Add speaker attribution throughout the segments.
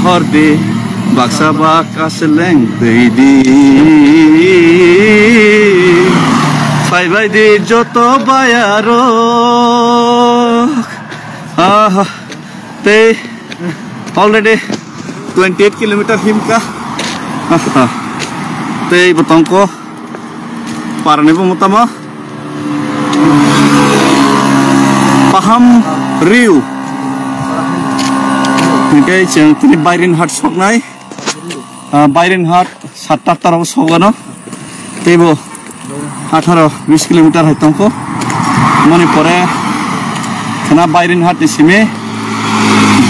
Speaker 1: horde baksa bakas leng deidi Bye di joto bayaro te already 28 kilometer himka te botongko parane po mutama paham riu okay jeng tini Byron Hart sok nai Byron Hart 7-8 tarong sogano tebo 18-20 kilometer hai tongko moni pore khana Byron Hart isime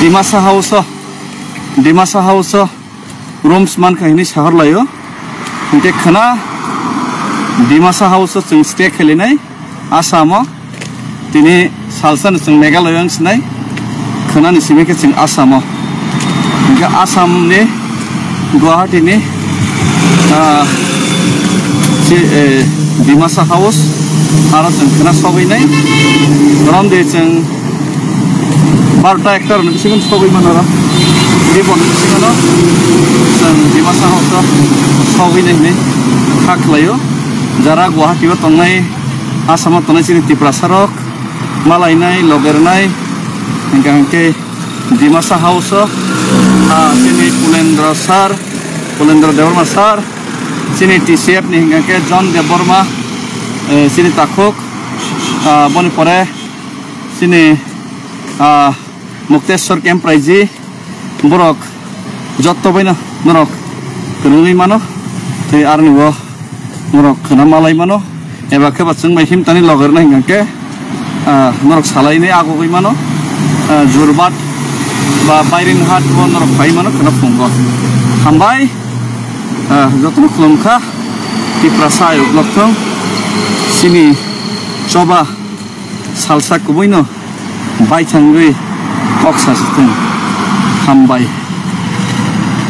Speaker 1: Dimasa House rooms man kahini shahar layo inte khana Dimasa House chung stay khelinai Asamo tini salsan chung Meghalaya sinai khana ni sime ke chung Asamo inga Asam ni Guwahati ni Dimasa House ara chung khana sobai nai rom de chung 12 hectare ni sigun sobai manara di bon sigano chung Dimasa House sobai nai khaklayo jara Guwahati o tongnai Asam o tongnai sini Tiprasarok malai nai loger nai engke Dimasa House sini Pulendra Deborma sar sini TCF ni engke John Deborma sini Takhok boni pore sini Mukteshwar Camp Raiji borok jotto baina norok kunui mano te arni wo norok khana malai mano eba ke bachung mai him tani loger na engke norok salai ni ago goi mano Jurbat ba Byron Hart bo norok pai mano khana phungo hambai jotto khulumkha Tiprasai ublokthong sini coba salsa kuboino bai thangui oksa sistem hambai